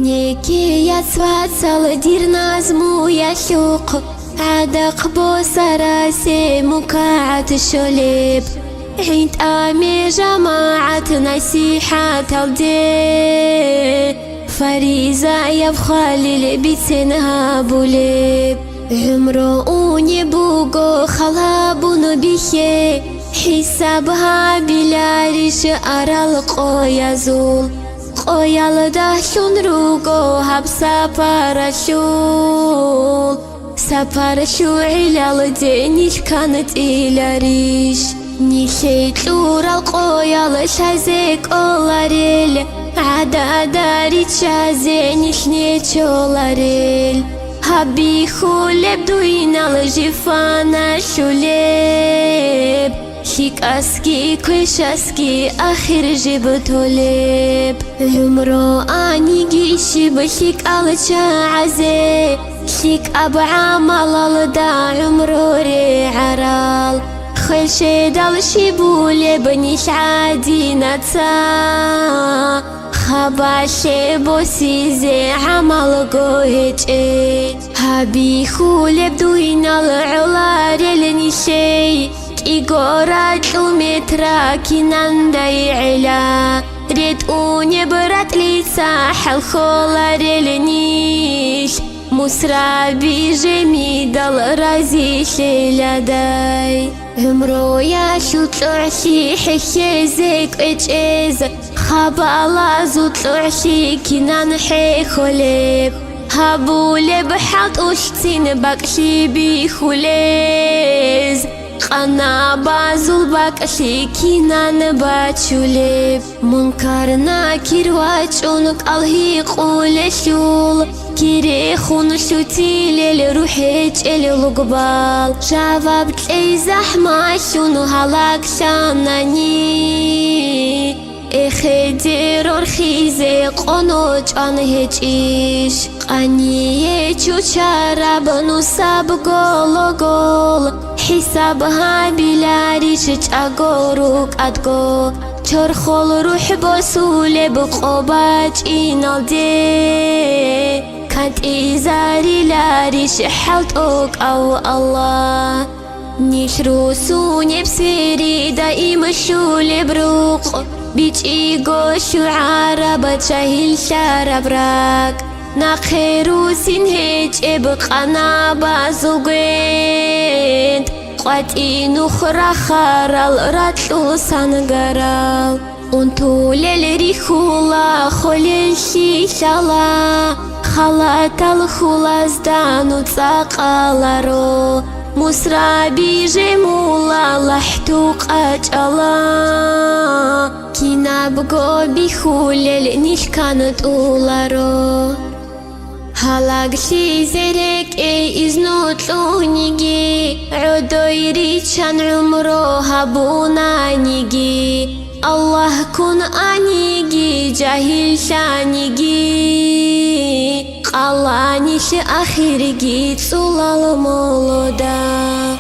نيكي يا سواتل دير نازمو يا شوق عدق بو سراسي مكاعة الشليب عيد آمي جماعة نسيحة الدي فريزة يبخالي بيتنها بوليب عمروني بوغو خلابون بيخي حسابها بلاريش أرال قويزول قويال داشون روغو هب سابارشو علال دينيش كانت إلاريش نيشيت لورا القويال شازيك أولاريل عدا داري تشازينيش نيتشولاريل هبي خولب دوينا الجفانا شوليب شيك أسكي كوش أسكي آخر جبتو ليب عمرو آني جيشي بشيك ألشا عزي شيك أبو عمال الدا عمرو ري عرال خل شيدال شيبولي بنيش عادي نتا خباشي بوسيزي عمال قوهج هبي خولب دوينا العلار لنشي إيغورا كيلومترا كينانداي علا ريتوني برات لي ساحل خولار لنيش مسرابي جميدال رازي شيلاداي عمرو يا شو طلعشي حشي زيك اجيز خبالا زو طلعشي كينان حي خوليب هابولي بحط وشتين باكشي بي خوليز قنا بازول باكشي كينان باتشوليب منكرنا كيرواج اونك الهي قول شول كيري خون شوتي للروحيج القبال جواب تلاقي زحمة شونو هلاك شاناني اخدير ورخيزي قنوج انهجيش قانيه چوچارا بنو ساب قول حسابها بلاريش چاقوروك ادقو چرخول روح بسول بقوباج اینال دي كانت إزاري لاريش حلتوك أو الله نشروسوني بسيري دائما شولي بروق بيج إيغو شعارة بتشاهل شارة براك ناخيرو سنهج إبقانا بازوغين قواتي نخرا خارال راتلو سانغارال انتو للريخولا خولي الشيشالا خلات الخلاص دانو تساقالارو مسرابي جمولا لحتوق أجالا كينا بقو بخولل نيش كانت أولارو هلاك شي زيرك إزنو تلونيجي عدو يريشان عمرو هابونا نيجي الله كن أنيجي جاهل شانيجي قالانيش آخرجي تسولال مولودا